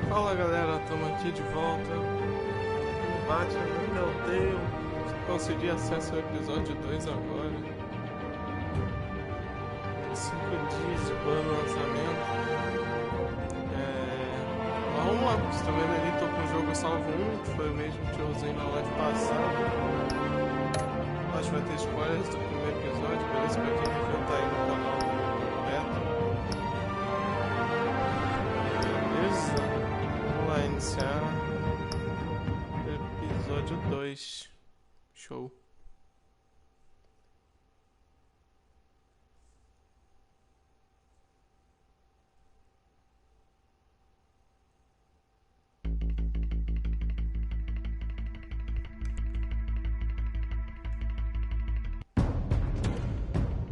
Fala galera, estamos aqui de volta no Batman no Telltale. Consegui acesso ao episódio 2 agora. 5 dias de plano lançamento. Vamos lá, você tá vendo ali, tô com o jogo salvo 1, que foi o mesmo que eu usei na live passada. Acho que vai ter spoilers do primeiro episódio, beleza? Pra quem review tá aí no canal do Beta. Beleza? Vamos lá iniciar episódio 2. Show.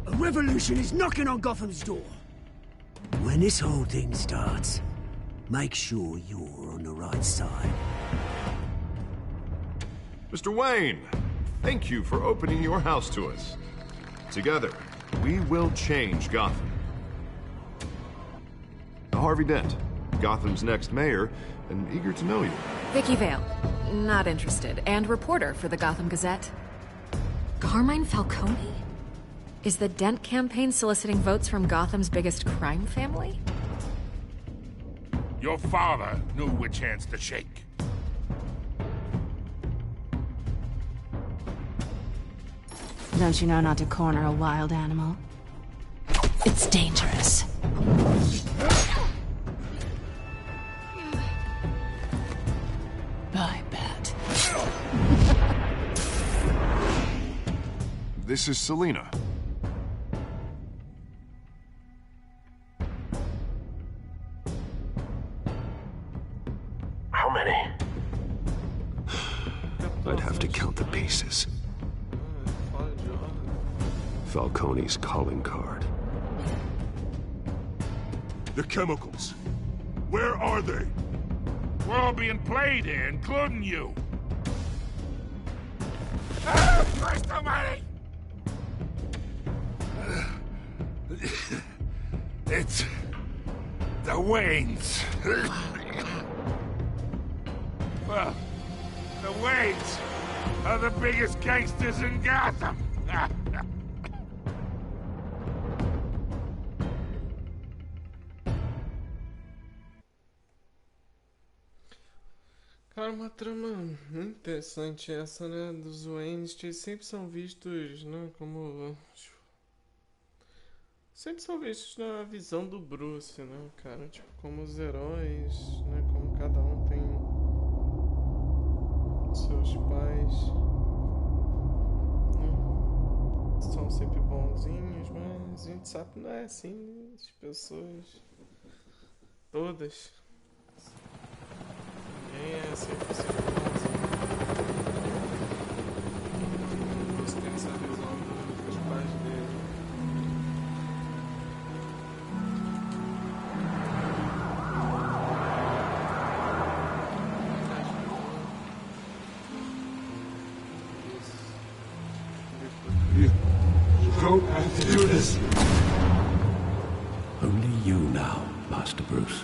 A revolution is knocking on Gotham's door. When this whole thing starts, make sure you're on the right side. Mr. Wayne, thank you for opening your house to us. Together, we will change Gotham. Harvey Dent, Gotham's next mayor, and eager to know you. Vicky Vale, not interested, and reporter for the Gotham Gazette. Carmine Falcone? Is the Dent campaign soliciting votes from Gotham's biggest crime family? Your father knew which hands to shake. Don't you know not to corner a wild animal? It's dangerous. Bye, Bat. This is Selina. How many? I'd have to count the pieces. Falcone's calling card. The chemicals. Where are they? We're all being played here, including you. Ah, Christ almighty! It's the Waynes. Well, the Waynes are the biggest gangsters in Gotham. Cara, uma trama muito interessante essa, né? Dos Waynes, que sempre são vistos, né? Como... Sempre são vistos na visão do Bruce, né, cara? Tipo, como os heróis, né? Como cada um tem seus pais, né? São sempre bonzinhos, mas a gente sabe que não é assim, né? As pessoas... Todas... É, sempre você tem essa visão dos pais dele. You don't have to do this. Only you now, Master Bruce.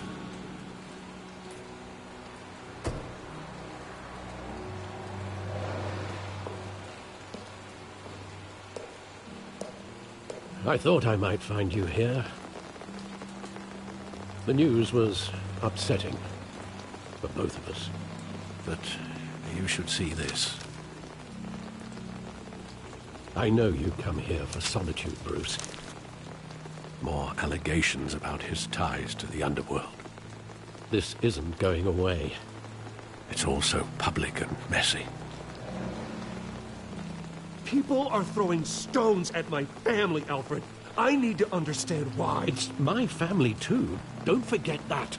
I thought I might find you here. The news was upsetting for both of us. But you should see this. I know you come here for solitude, Bruce. More allegations about his ties to the underworld. This isn't going away. It's all so public and messy. People are throwing stones at my family, Alfred. I need to understand why. It's my family, too. Don't forget that.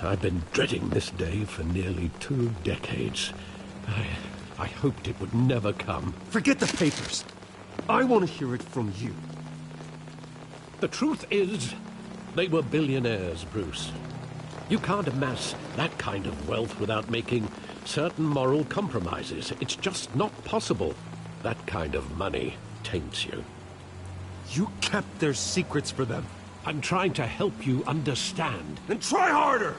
I've been dreading this day for nearly 2 decades. I hoped it would never come. Forget the papers. I want to hear it from you. The truth is, they were billionaires, Bruce. You can't amass that kind of wealth without making certain moral compromises. It's just not possible. That kind of money taints you. You kept their secrets for them. I'm trying to help you understand. Then try harder!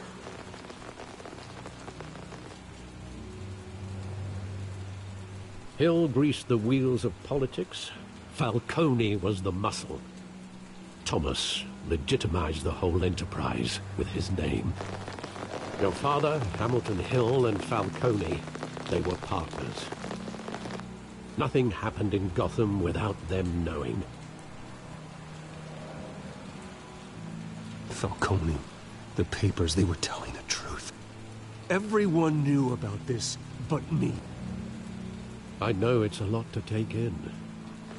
Hill greased the wheels of politics. Falcone was the muscle. Thomas legitimized the whole enterprise with his name. Your father, Hamilton Hill, and Falcone, they were partners. Nothing happened in Gotham without them knowing. Falcone, the papers, they were telling the truth. Everyone knew about this but me. I know it's a lot to take in.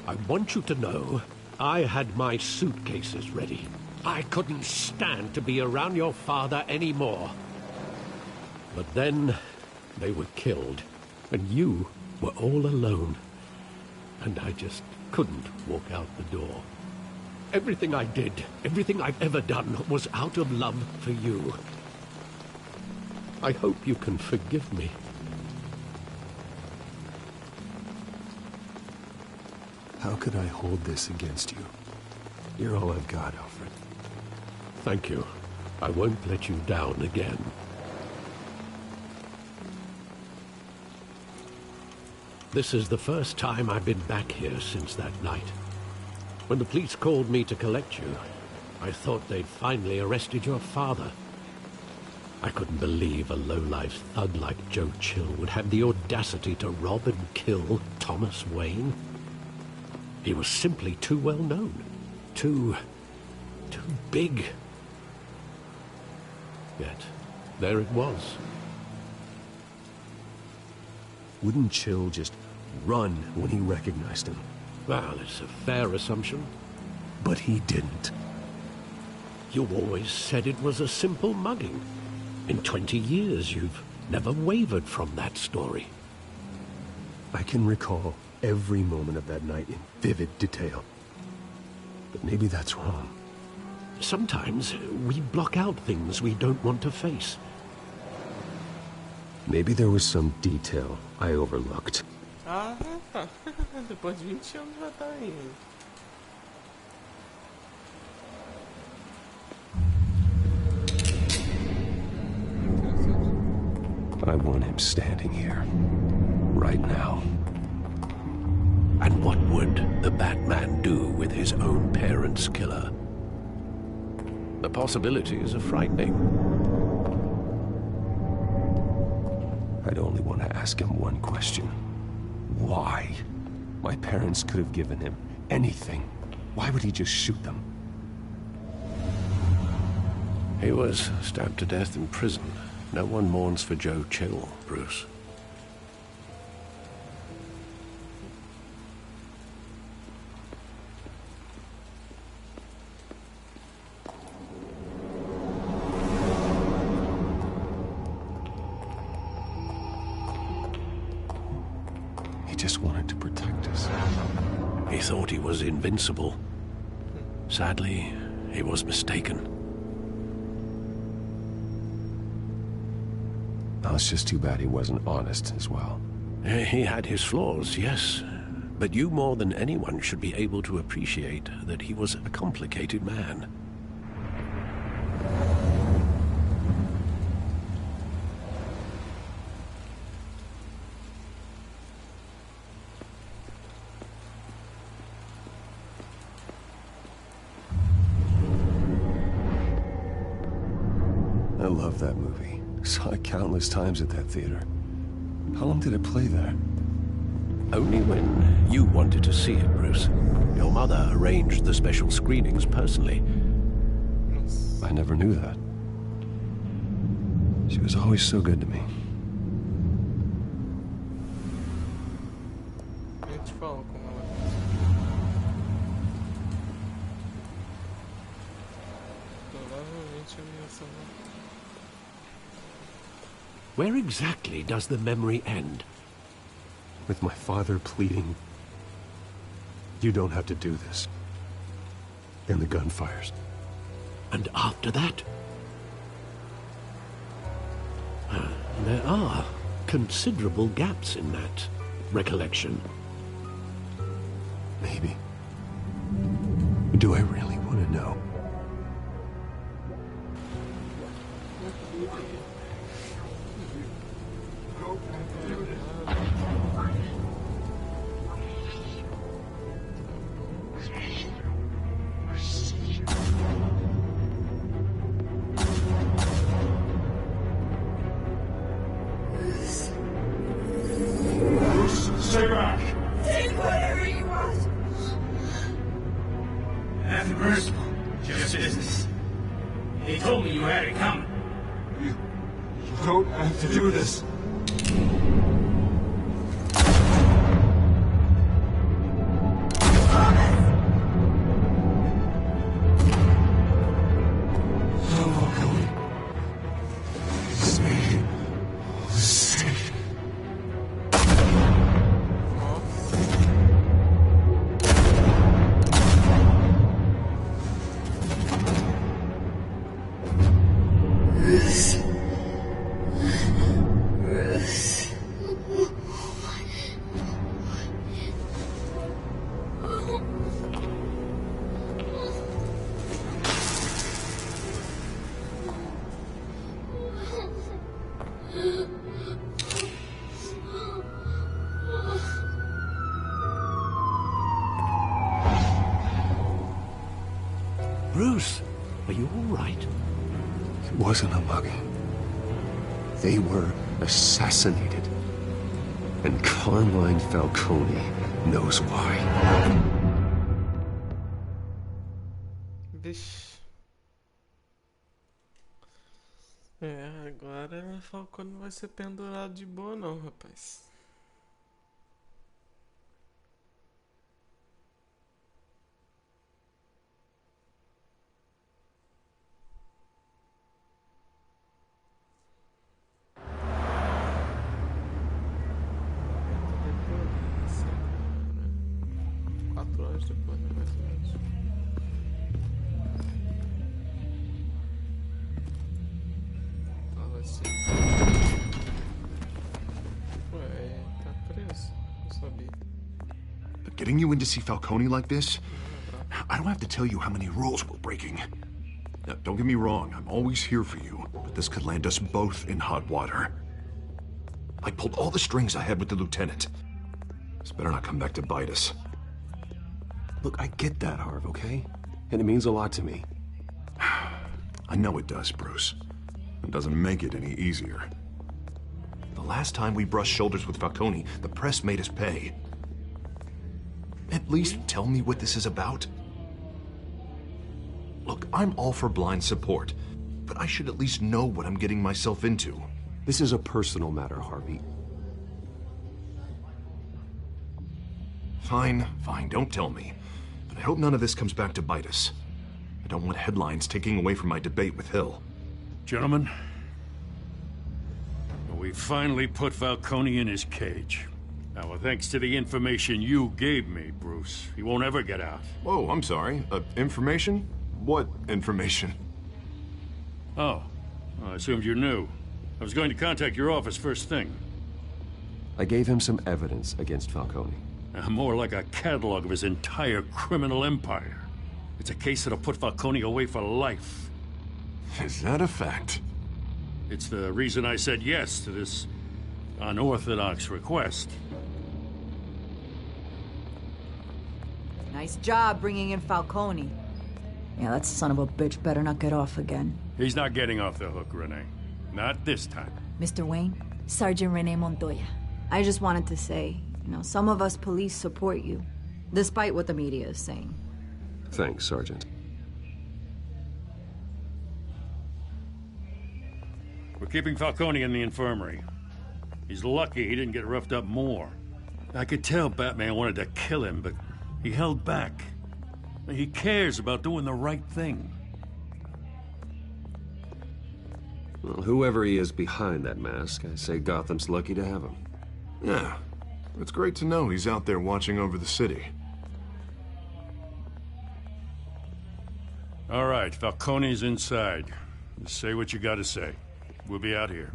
I want you to know I had my suitcases ready. I couldn't stand to be around your father anymore. But then they were killed, and you were all alone. And I just couldn't walk out the door. Everything I did, everything I've ever done, was out of love for you. I hope you can forgive me. How could I hold this against you? You're all I've got, Alfred. Thank you. I won't let you down again. This is the first time I've been back here since that night. When the police called me to collect you, I thought they'd finally arrested your father. I couldn't believe a low-life thug like Joe Chill would have the audacity to rob and kill Thomas Wayne. He was simply too well known. Too big. Yet, there it was. Wouldn't Chill just run when he recognized him? Well, it's a fair assumption. But he didn't. You always said it was a simple mugging. In 20 years, you've never wavered from that story. I can recall every moment of that night in vivid detail. But maybe that's wrong. Sometimes we block out things we don't want to face. Maybe there was some detail I overlooked. Ah, depois de 20 anos já tá aí. I want him standing here, right now. And what would the Batman do with his own parents' killer? The possibilities are frightening. I'd only want to ask him one question. Why? My parents could have given him anything. Why would he just shoot them? He was stabbed to death in prison. No one mourns for Joe Chill, Bruce. He just wanted to protect us. He thought he was invincible. Sadly, he was mistaken. Oh, it's just too bad he wasn't honest as well. He had his flaws, yes. But you more than anyone should be able to appreciate that he was a complicated man. I love that movie. Saw it countless times at that theater. How long did it play there? Only when you wanted to see it, Bruce. Your mother arranged the special screenings personally. I never knew that. She was always so good to me. Eu te falo como ela provavelmente eu ia salvar. Where exactly does the memory end? With my father pleading, "You don't have to do this." And the gun fires. And after that? There are considerable gaps in that recollection. Maybe. to know. Stay back! Take whatever you want. That's merciful. Just business. He told me you had it coming. You don't have to do this. Bruce, are you all right? It wasn't a mugging. They were assassinated. And Carmine Falcone knows why. Vixe. Agora Falcone não vai ser pendurado de boa não, rapaz. Depois, né, mais ou menos. Tava assim. Ué, tá preso. Não sabia. But getting you in to see Falcone like this? I don't have to tell you how many rules we're breaking. Now, don't get me wrong, I'm always here for you, but this could land us both in hot water. I pulled all the strings I had with the lieutenant. This better not come back to bite us. Look, I get that, Harv, okay? And it means a lot to me. I know it does, Bruce. It doesn't make it any easier. The last time we brushed shoulders with Falcone, the press made us pay. At least tell me what this is about. Look, I'm all for blind support, but I should at least know what I'm getting myself into. This is a personal matter, Harvey. Fine, don't tell me. But I hope none of this comes back to bite us. I don't want headlines taking away from my debate with Hill. Gentlemen, we finally put Falcone in his cage. Now, thanks to the information you gave me, Bruce, he won't ever get out. Whoa, I'm sorry. Information? What information? Oh, I assumed you knew. I was going to contact your office first thing. I gave him some evidence against Falcone. More like a catalog of his entire criminal empire. It's a case that'll put Falcone away for life. Is that a fact? It's the reason I said yes to this unorthodox request. Nice job bringing in Falcone. Yeah, that son of a bitch better not get off again. He's not getting off the hook, Renee. Not this time. Mr. Wayne, Sergeant Renee Montoya. I just wanted to say, you know, some of us police support you, despite what the media is saying. Thanks, Sergeant. We're keeping Falcone in the infirmary. He's lucky he didn't get roughed up more. I could tell Batman wanted to kill him, but he held back. He cares about doing the right thing. Well, whoever he is behind that mask, I say Gotham's lucky to have him. Yeah, it's great to know he's out there watching over the city. All right, Falcone's inside. Just say what you gotta say. We'll be out here.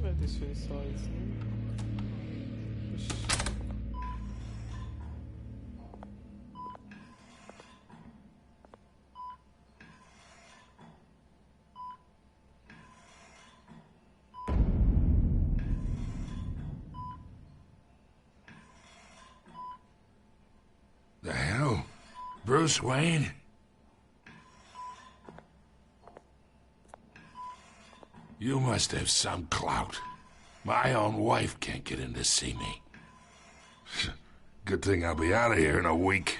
Vai deixar ele só assim. Bruce. The hell? Bruce Wayne? You must have some clout. My own wife can't get in to see me. Good thing I'll be out of here in a week.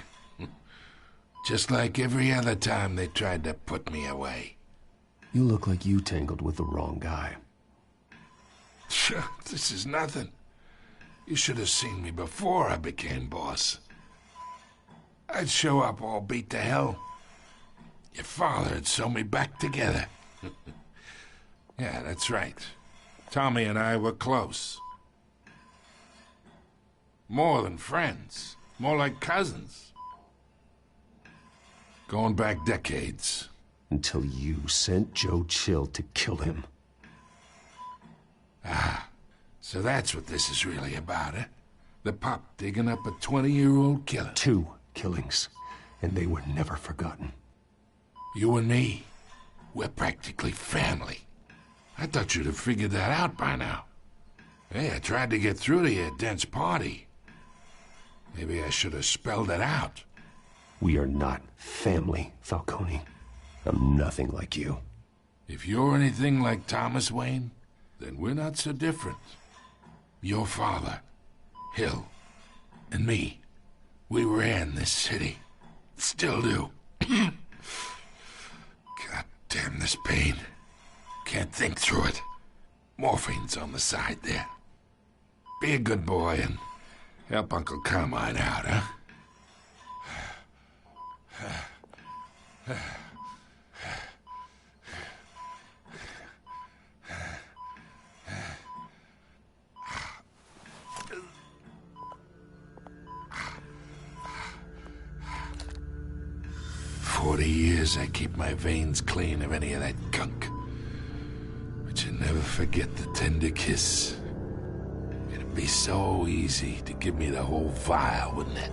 Just like every other time they tried to put me away. You look like you tangled with the wrong guy. This is nothing. You should have seen me before I became boss. I'd show up all beat to hell. Your father had sew me back together. Yeah, that's right. Tommy and I were close. More than friends. More like cousins. Going back decades. Until you sent Joe Chill to kill him. Ah, so that's what this is really about, eh? The pup digging up a 20-year-old killer. 2 killings, and they were never forgotten. You and me, we're practically family. I thought you'd have figured that out by now. Hey, I tried to get through to your dense party. Maybe I should have spelled it out. We are not family, Falcone. I'm nothing like you. If you're anything like Thomas Wayne, then we're not so different. Your father, Hill, and me, we ran this city. Still do. God damn this pain. Can't think through it. Morphine's on the side there. Be a good boy and help Uncle Carmine out, huh? 40 years I keep my veins clean of any of that gunk. But you never forget the tender kiss. It'd be so easy to give me the whole vial, wouldn't it?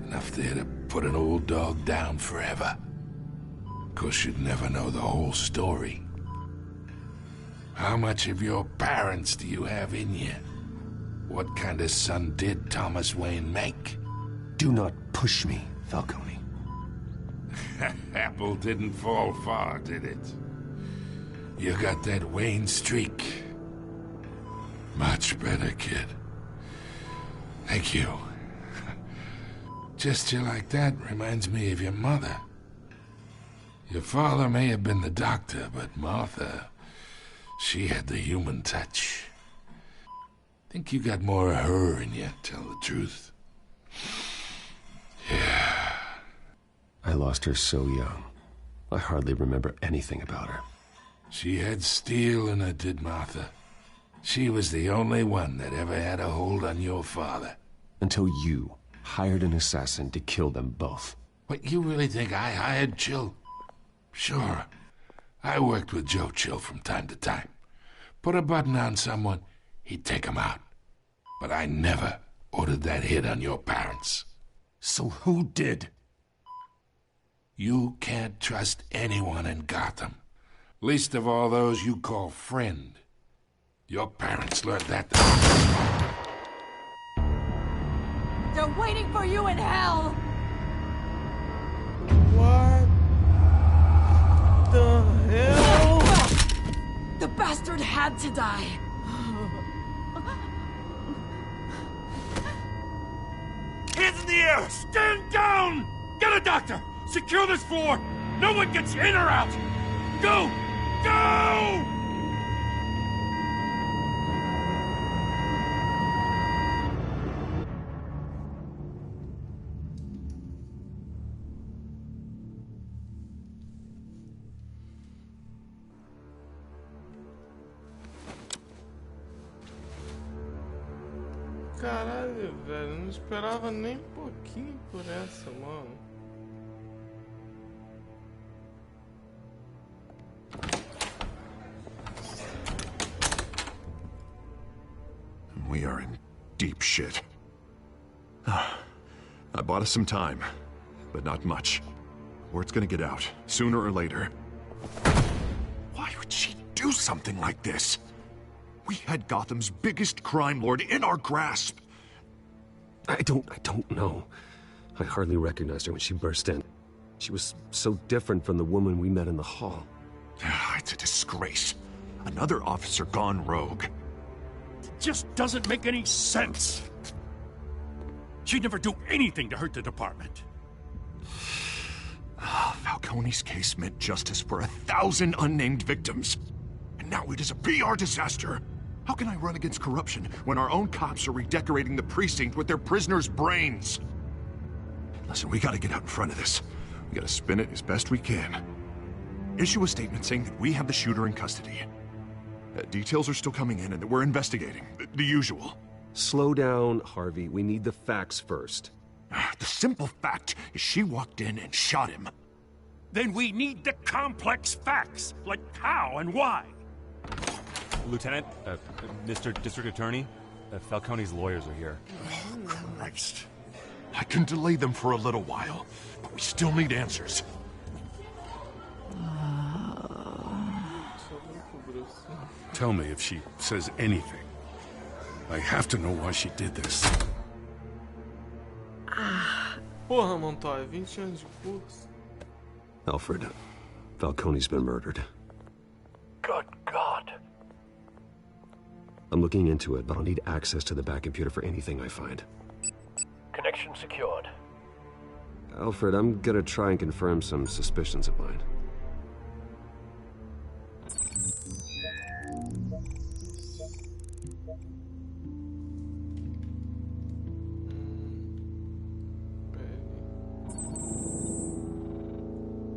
Enough there to put an old dog down forever. Of course, you'd never know the whole story. How much of your parents do you have in you? What kind of son did Thomas Wayne make? Do not push me, Falcone. Apple didn't fall far, did it? You got that Wayne streak. Much better, kid. Thank you. Gesture like that reminds me of your mother. Your father may have been the doctor, but Martha, she had the human touch. Think you got more of her in you, tell the truth. Yeah. I lost her so young. I hardly remember anything about her. She had steel in her, did Martha. She was the only one that ever had a hold on your father. Until you hired an assassin to kill them both. What, you really think I hired Chill? Sure. I worked with Joe Chill from time to time. Put a button on someone, he'd take him out. But I never ordered that hit on your parents. So who did? You can't trust anyone in Gotham. Least of all those you call friend. Your parents learned that. They're waiting for you in hell! What the hell? The bastard had to die. Hands in the air! Stand down! Get a doctor! Secure this floor! No one gets in or out! Go! Go! Caralho, velho, não esperava nem um pouquinho por essa, mano. We are in deep shit. I bought us some time, but not much. Word's gonna get out, sooner or later. Why would she do something like this? We had Gotham's biggest crime lord in our grasp. I don't know. I hardly recognized her when she burst in. She was so different from the woman we met in the hall. It's a disgrace. Another officer gone rogue. It just doesn't make any sense. She'd never do anything to hurt the department. Falcone's case meant justice for 1,000 unnamed victims. And now it is a PR disaster. How can I run against corruption when our own cops are redecorating the precinct with their prisoners' brains? Listen, we gotta get out in front of this. We gotta spin it as best we can. Issue a statement saying that we have the shooter in custody. Details are still coming in and that we're investigating. The usual. Slow down, Harvey. We need the facts first. The simple fact is she walked in and shot him. Then we need the complex facts, like how and why. Lieutenant, Mr. District Attorney, Falcone's lawyers are here. Oh, Christ. I can delay them for a little while, but we still need answers. Tell me if she says anything. I have to know why she did this. Porra, Montoya, 20 anos de curso. Alfred, Falcone's been murdered. Good God. I'm looking into it, but I'll need access to the back computer for anything I find. Connection secured. Alfred, I'm gonna try and confirm some suspicions of mine.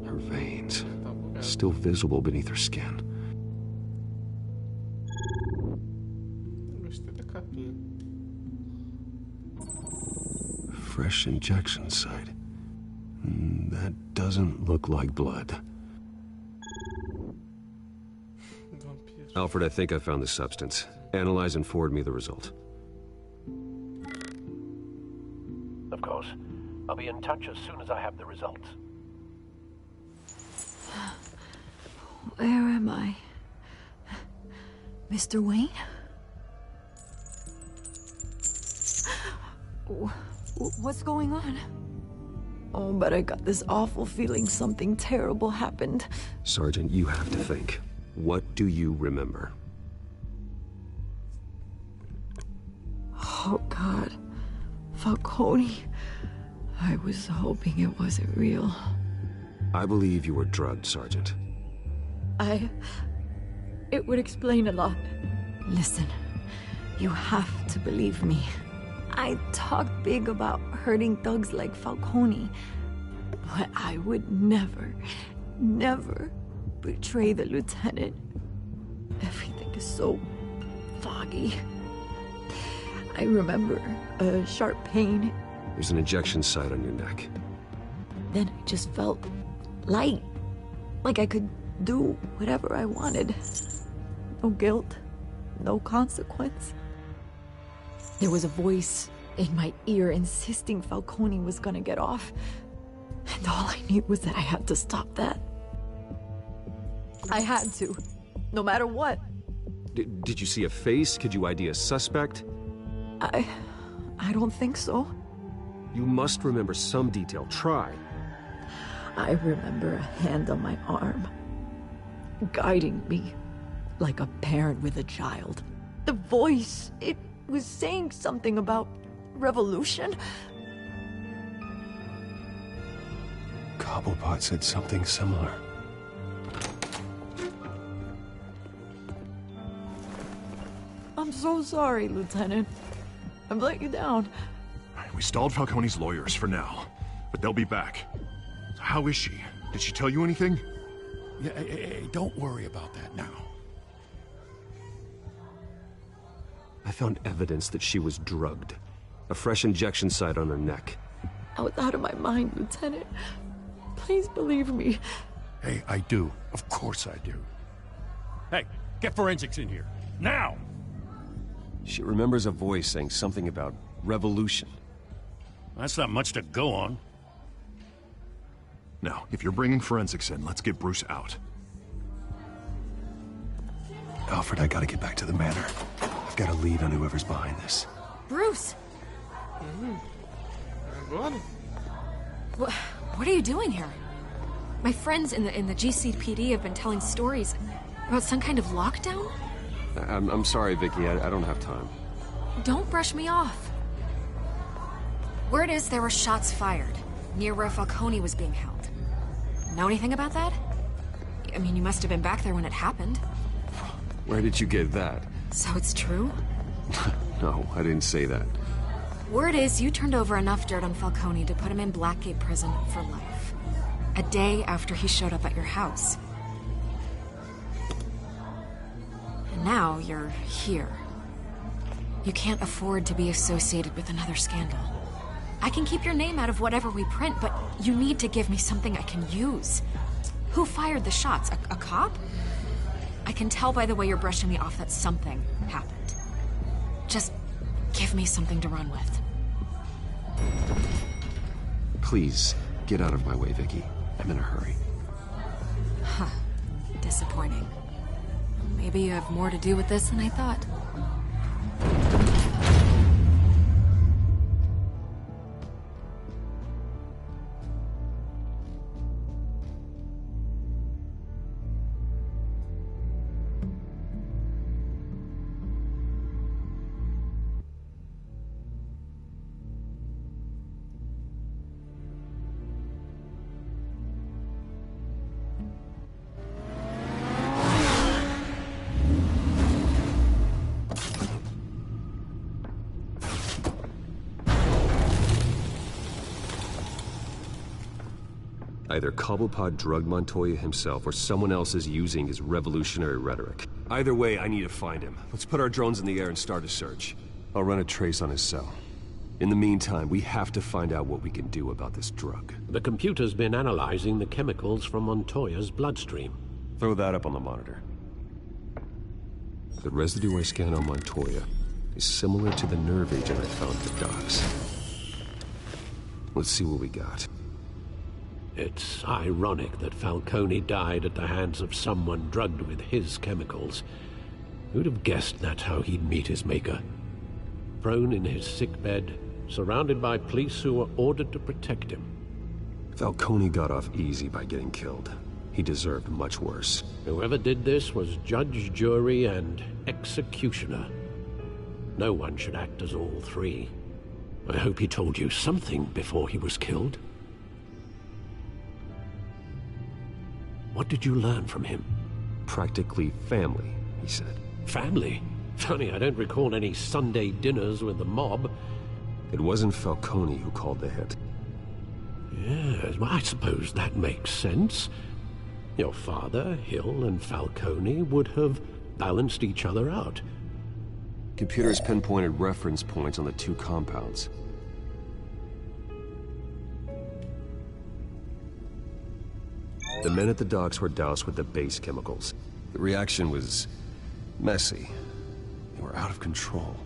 Her veins, still visible beneath her skin. Gostei da capinha. Fresh injection site. That doesn't look like blood. Alfred, I think I found the substance. Analyze and forward me the result. Of course. I'll be in touch as soon as I have the results. Where am I? Mr. Wayne? What's going on? Oh, but I got this awful feeling something terrible happened. Sergeant, you have to think. What do you remember? Oh, God. Falcone. I was hoping it wasn't real. I believe you were drugged, Sergeant. It would explain a lot. Listen, you have to believe me. I talked big about hurting thugs like Falcone, but I would never betray the lieutenant. Everything is so foggy. I remember a sharp pain. There's an injection site on your neck. Then I just felt light, like I could do whatever I wanted. No guilt, no consequence. There was a voice in my ear insisting Falcone was gonna get off. And all I knew was that I had to stop that. I had to, no matter what. Did you see a face? Could you ID a suspect? I don't think so. You must remember some detail. Try. I remember a hand on my arm, guiding me like a parent with a child. The voice, it was saying something about revolution. Cobblepot said something similar. I'm so sorry, Lieutenant. I've let you down. We stalled Falcone's lawyers for now, but they'll be back. So how is she? Did she tell you anything? Yeah, hey, don't worry about that now. I found evidence that she was drugged. A fresh injection site on her neck. I was out of my mind, Lieutenant. Please believe me. Hey, I do. Of course I do. Hey, get forensics in here. Now! She remembers a voice saying something about revolution. That's not much to go on. Now, if you're bringing forensics in, let's get Bruce out. Alfred, I gotta get back to the manor. I've gotta lead on whoever's behind this. Bruce! Agora? What are you doing here? My friends in the GCPD have been telling stories about some kind of lockdown? I'm sorry, Vicky. I don't have time. Don't brush me off. Word is there were shots fired near where Falcone was being held. Know anything about that? I mean, you must have been back there when it happened. Where did you get that? So it's true? No, I didn't say that. Word is you turned over enough dirt on Falcone to put him in Blackgate Prison for life. A day after he showed up at your house. And now you're here. You can't afford to be associated with another scandal. I can keep your name out of whatever we print, but you need to give me something I can use. Who fired the shots? A cop? I can tell by the way you're brushing me off that something happened. Just give me something to run with. Please, get out of my way, Vicky. I'm in a hurry. Huh. Disappointing. Maybe you have more to do with this than I thought. Either Cobblepot drugged Montoya himself, or someone else is using his revolutionary rhetoric. Either way, I need to find him. Let's put our drones in the air and start a search. I'll run a trace on his cell. In the meantime, we have to find out what we can do about this drug. The computer's been analyzing the chemicals from Montoya's bloodstream. Throw that up on the monitor. The residue I scanned on Montoya is similar to the nerve agent I found at the docks. Let's see what we got. It's ironic that Falcone died at the hands of someone drugged with his chemicals. Who'd have guessed that's how he'd meet his maker? Prone in his sickbed, surrounded by police who were ordered to protect him. Falcone got off easy by getting killed. He deserved much worse. Whoever did this was judge, jury, and executioner. No one should act as all three. I hope he told you something before he was killed. What did you learn from him? Practically family, he said. Family? Funny, I don't recall any Sunday dinners with the mob. It wasn't Falcone who called the hit. Yes, well, I suppose that makes sense. Your father, Hill, and Falcone would have balanced each other out. Computers pinpointed reference points on the two compounds. The men at the docks were doused with the base chemicals. The reaction was messy. They were out of control.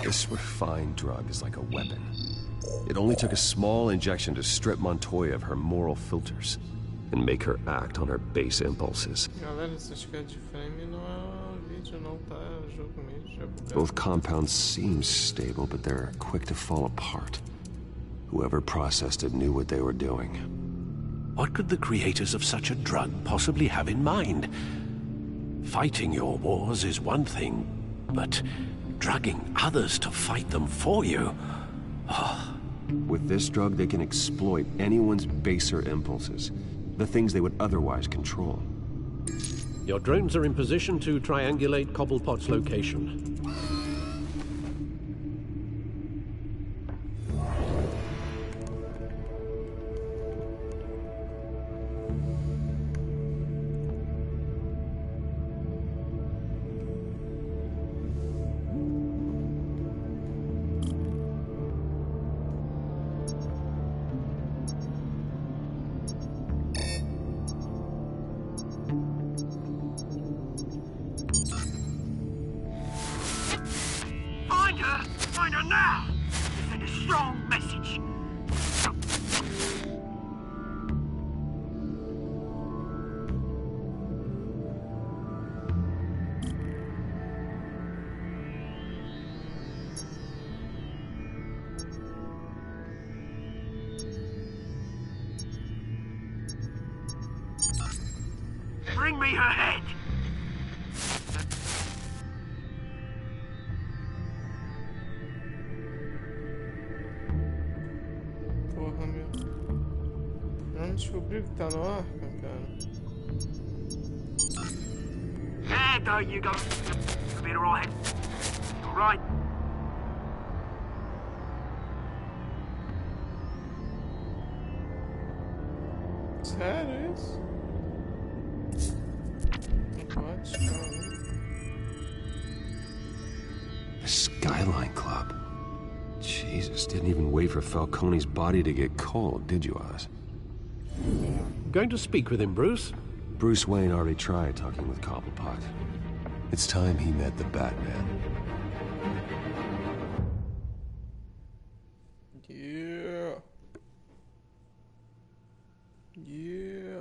This refined drug is like a weapon. It only took a small injection to strip Montoya of her moral filters and make her act on her base impulses. Galera, essas de frame não é vídeo, não tá jogo mesmo. Both compounds seem stable, but they're quick to fall apart. Whoever processed it knew what they were doing. What could the creators of such a drug possibly have in mind? Fighting your wars is one thing, but drugging others to fight them for you? Oh. With this drug, they can exploit anyone's baser impulses, the things they would otherwise control. Your drones are in position to triangulate Cobblepot's location. Bring me her head! Porra, meu. Vamos descobrir o que tá no arca, cara. There you go. Be alright. Alright. Sério isso? Não pode, cara. The Skyline Club. Jesus, didn't even wait for Falcone's body to get cold, did you, Oz? Going to speak with him, Bruce? Bruce Wayne already tried talking with Cobblepot. It's time he met the Batman. Yeah. Yeah.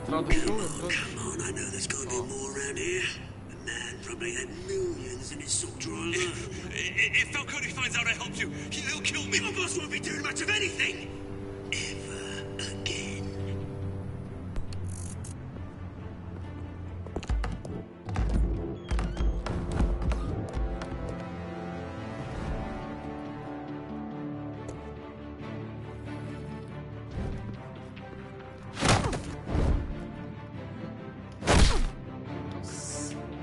Come on, I know there's got to be more around here. The man probably had millions in his sock drawer alone. If Falcone finds out I helped you, he'll kill me. My boss won't be doing much of anything. Ever again.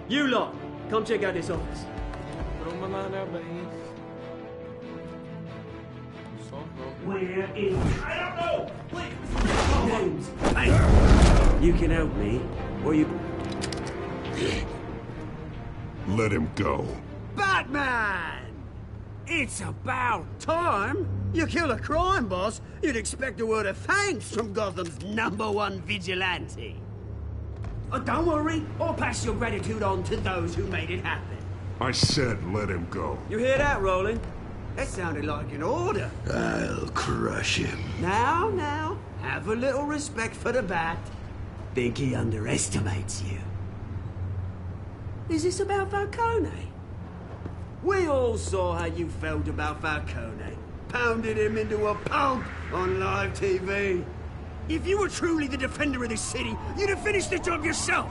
You lot, come check out this office. Where is... I don't know! Please! Names. Hey! You can help me, or you... Let him go. Batman! It's about time. You kill a crime boss, you'd expect a word of thanks from Gotham's #1 vigilante. Oh, don't worry, I'll pass your gratitude on to those who made it happen. I said let him go. You hear that, Roland? That sounded like an order. I'll crush him. Now, have a little respect for the Bat. Think he underestimates you. Is this about Falcone? We all saw how you felt about Falcone. Pounded him into a pulp on live TV. If you were truly the defender of this city, you'd have finished the job yourself.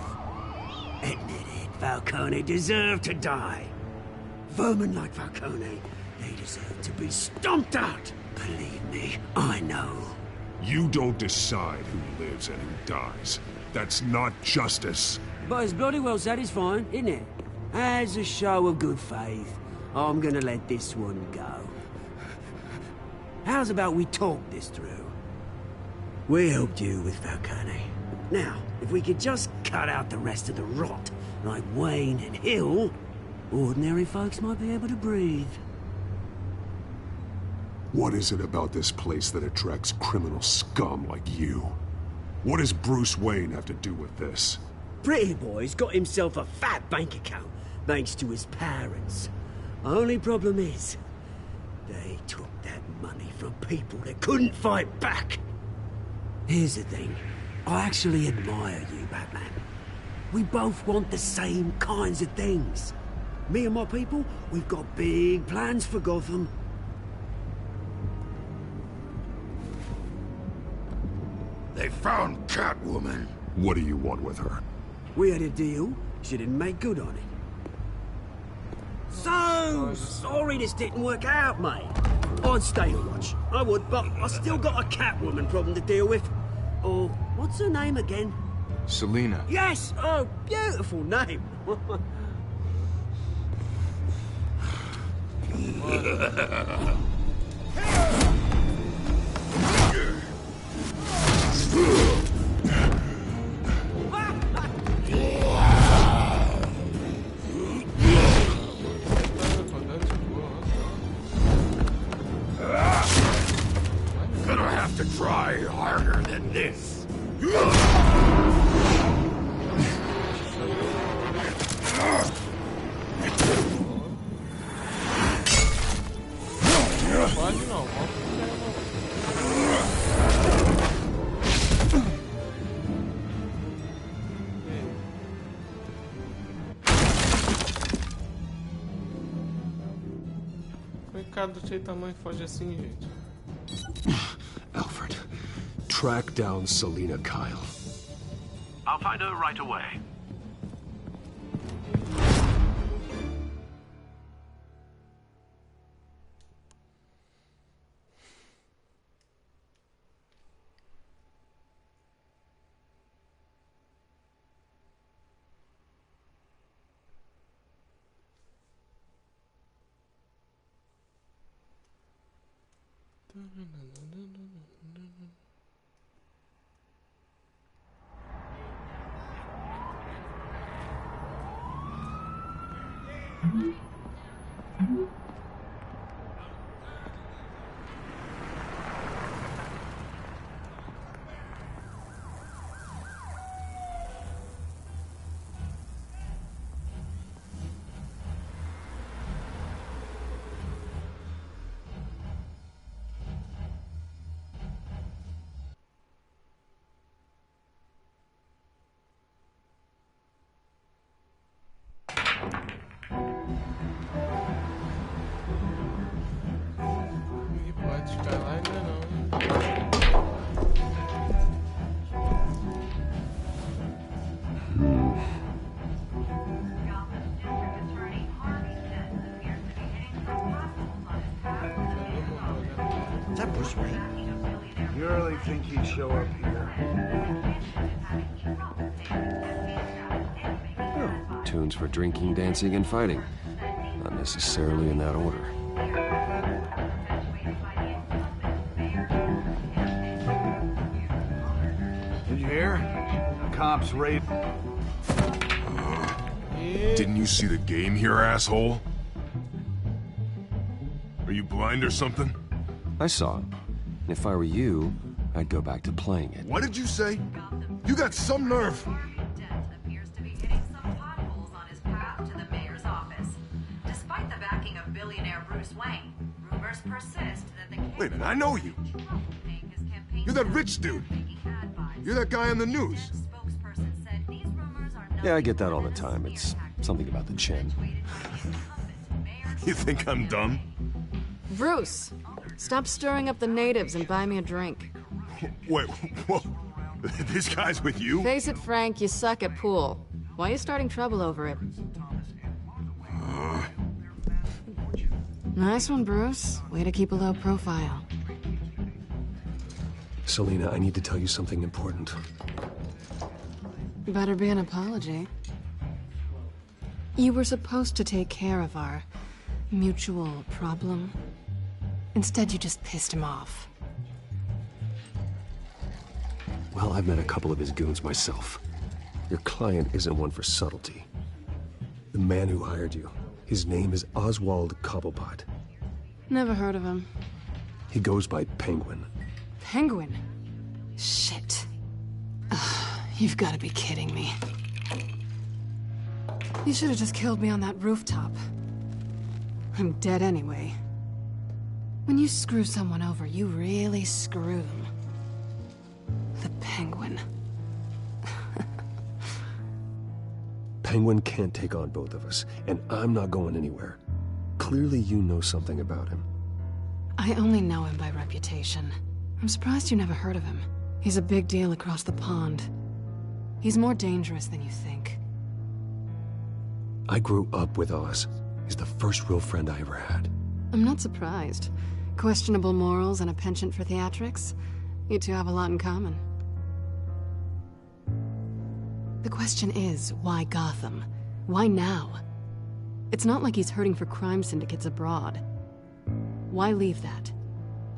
Admit it, Falcone deserved to die. Vermin like Falcone, they deserve to be stomped out. Believe me, I know. You don't decide who lives and who dies. That's not justice. But it's bloody well satisfying, isn't it? As a show of good faith, I'm gonna let this one go. How's about we talk this through? We helped you with Falcone. Now, if we could just cut out the rest of the rot, like Wayne and Hill, ordinary folks might be able to breathe. What is it about this place that attracts criminal scum like you? What does Bruce Wayne have to do with this? Pretty Boy's got himself a fat bank account, thanks to his parents. Only problem is, they took that money from people that couldn't fight back. Here's the thing. I actually admire you, Batman. We both want the same kinds of things. Me and my people, we've got big plans for Gotham. They found Catwoman. What do you want with her? We had a deal. She didn't make good on it. So sorry this didn't work out, mate. I'd stay a watch. I would, but I still got a Catwoman problem to deal with. Or, what's her name again? Selina. Yes! Oh, beautiful name. Gonna have to try harder than this. cara do tamanho foge assim, gente. Alfred, track down Selina Kyle. I'll find her right away. You really think he'd show up here? Oh, tunes for drinking, dancing, and fighting. Not necessarily in that order. Did you hear? Cops raid. Didn't you see the game here, asshole? Are you blind or something? I saw it. If I were you, I'd go back to playing it. What did you say? You got some nerve. Appears to be hitting some potholes on his path to the mayor's office. Despite the backing of billionaire Bruce Wayne, rumors persist that the Wait a minute, I know you. You're that rich dude. You're that guy on the news. Yeah, I get that all the time. It's something about the chin. You think I'm dumb? Bruce, stop stirring up the natives and buy me a drink. Wait, whoa. This guy's with you? Face it, Frank, you suck at pool. Why are you starting trouble over it? Nice one, Bruce. Way to keep a low profile. Selina, I need to tell you something important. Better be an apology. You were supposed to take care of our mutual problem. Instead, you just pissed him off. Well, I've met a couple of his goons myself. Your client isn't one for subtlety. The man who hired you, his name is Oswald Cobblepot. Never heard of him. He goes by Penguin. Penguin? Shit. Ugh, you've got to be kidding me. You should have just killed me on that rooftop. I'm dead anyway. When you screw someone over, you really screw them. The Penguin. Penguin can't take on both of us, and I'm not going anywhere. Clearly you know something about him. I only know him by reputation. I'm surprised you never heard of him. He's a big deal across the pond. He's more dangerous than you think. I grew up with Oz. He's the first real friend I ever had. I'm not surprised. Questionable morals and a penchant for theatrics. You two have a lot in common. The question is, why Gotham? Why now? It's not like he's hurting for crime syndicates abroad. Why leave that?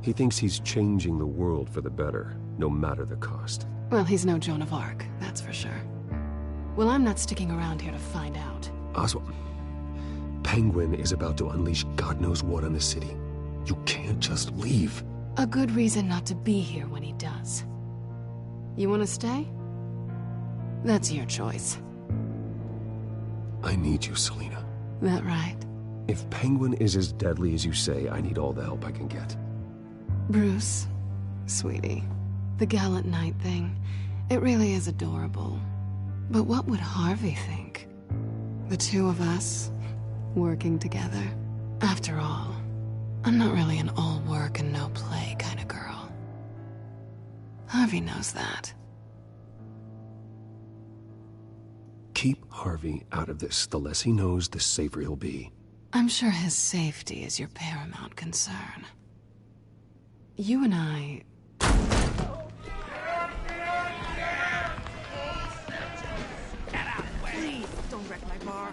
He thinks he's changing the world for the better, no matter the cost. Well, he's no Joan of Arc, that's for sure. Well, I'm not sticking around here to find out. Oswald, Penguin is about to unleash God knows what on the city. You can't just leave. A good reason not to be here when he does. You want to stay? That's your choice. I need you, Selina. That right? If Penguin is as deadly as you say, I need all the help I can get. Bruce, sweetie, the gallant knight thing, it really is adorable. But what would Harvey think? The two of us, working together. After all, I'm not really an all work and no play kind of girl. Harvey knows that. Keep Harvey out of this. The less he knows, the safer he'll be. I'm sure his safety is your paramount concern. You and I... Please, don't wreck my bar.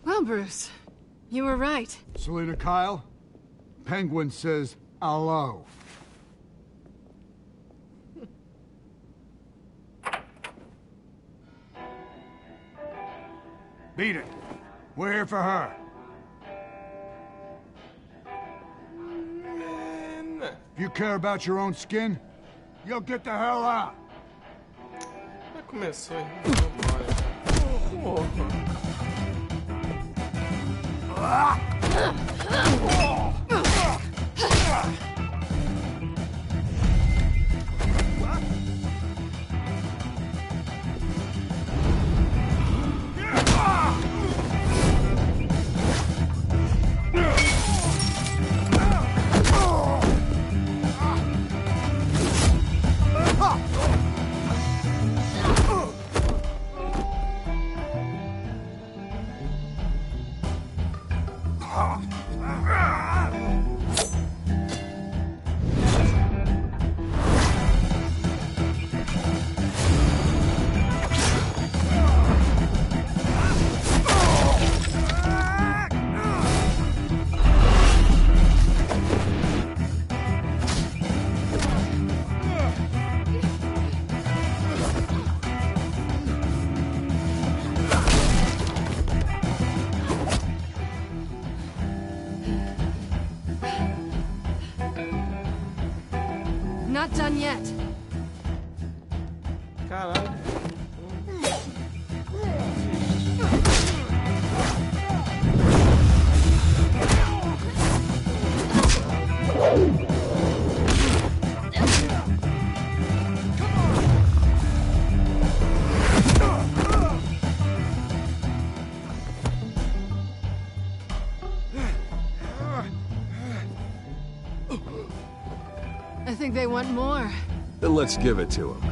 Well, Bruce, you were right. Selina Kyle? Penguin says hello. Beat it. We're here for her. Man. If you care about your own skin, you'll get the hell out. Já começou aí. Vambora. Not done yet. Caralho. I think they want more. Then let's give it to him.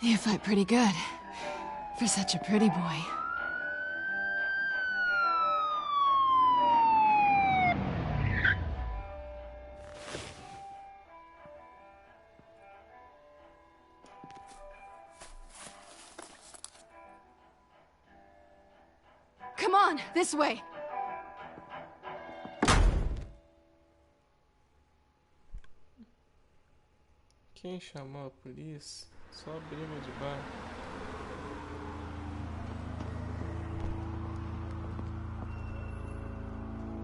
You fight pretty good. For such a pretty boy. Come on, this way. Quem chamou a polícia? Só briga de bar.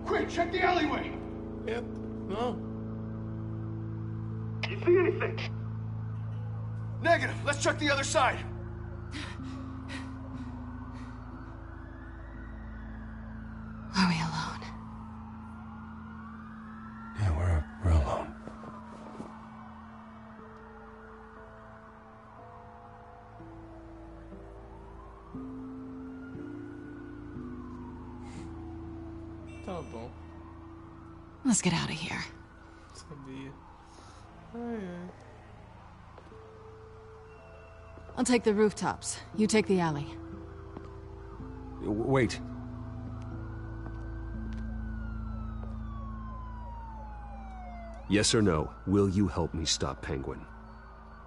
Quick, check the alleyway! No. You see anything? Negative. Let's check the other side. Are we alone? Yeah, we're alone. Tá bom. Let's get out of here. Sabia. Ai, ai. I'll take the rooftops. You take the alley. Wait. Yes or no, will you help me stop Penguin?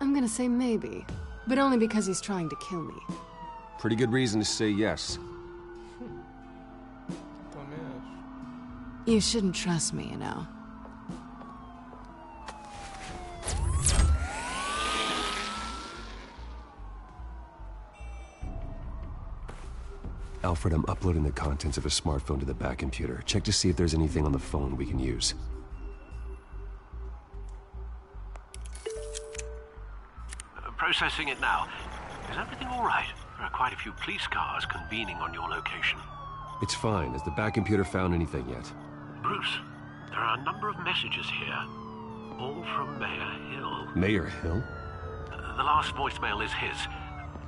I'm gonna say maybe. But only because he's trying to kill me. Pretty good reason to say yes. Também acho. You shouldn't trust me, you know. Alfred, I'm uploading the contents of a smartphone to the back computer. Check to see if there's anything on the phone we can use. Processing it now. Is everything all right? There are quite a few police cars convening on your location. It's fine. Has the back computer found anything yet? Bruce, there are a number of messages here. All from Mayor Hill. Mayor Hill? The last voicemail is his.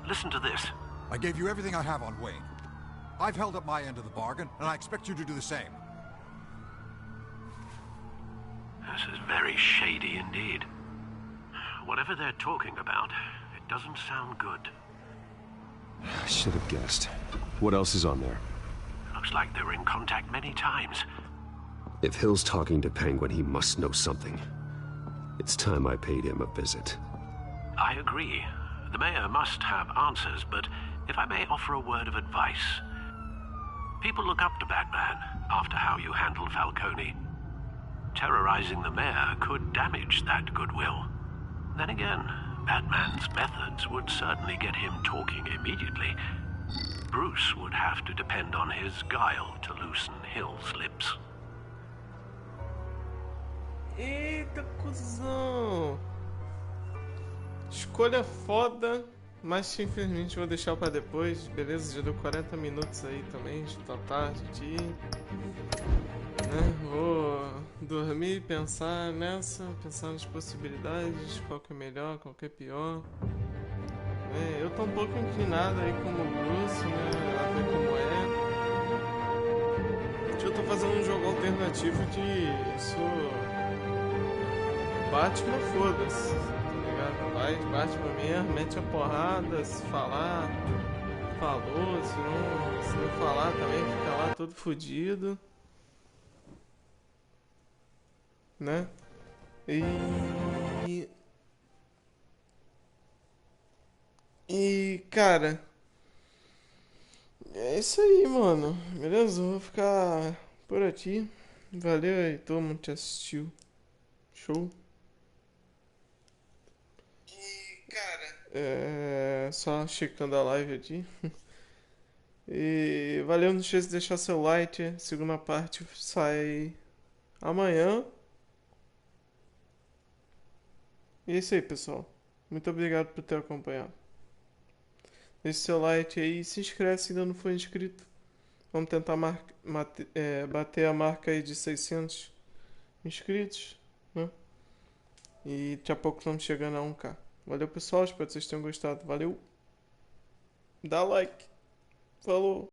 Listen to this. I gave you everything I have on Wayne. I've held up my end of the bargain, and I expect you to do the same. This is very shady indeed. Whatever they're talking about, it doesn't sound good. I should have guessed. What else is on there? Looks like they were in contact many times. If Hill's talking to Penguin, he must know something. It's time I paid him a visit. I agree. The mayor must have answers, but if I may offer a word of advice. People look up to Batman after how you handled Falcone. Terrorizing the mayor could damage that goodwill. Then again, Batman's methods would certainly get him talking immediately. Bruce would have to depend on his guile to loosen Hill's lips. Eita, cuzão! Escolha foda, mas infelizmente vou deixar pra depois. Beleza, já deu 40 minutos aí também, já tá tarde de ir. Vou dormir, pensar nas possibilidades, qual que é melhor, qual que é pior. Eu tô um pouco inclinado aí como Bruce, a ver como é. Eu tô fazendo um jogo alternativo de... sou... Batman, foda-se, tá ligado? Vai, Batman mesmo, mete a porrada, se falar, falou, se não falar também fica lá todo fudido. Né? E cara, é isso aí, mano. Beleza? Eu vou ficar por aqui. Valeu aí, todo mundo que assistiu. Show. E cara, só checando a live aqui. E valeu, não esqueça de deixar seu like. A segunda parte sai amanhã. E é isso aí, pessoal. Muito obrigado por ter acompanhado. Deixe seu like aí e se inscreve se ainda não for inscrito. Vamos tentar bater a marca aí de 600 inscritos, né? E daqui a pouco estamos chegando a 1K. Valeu, pessoal. Espero que vocês tenham gostado. Valeu. Dá like. Falou.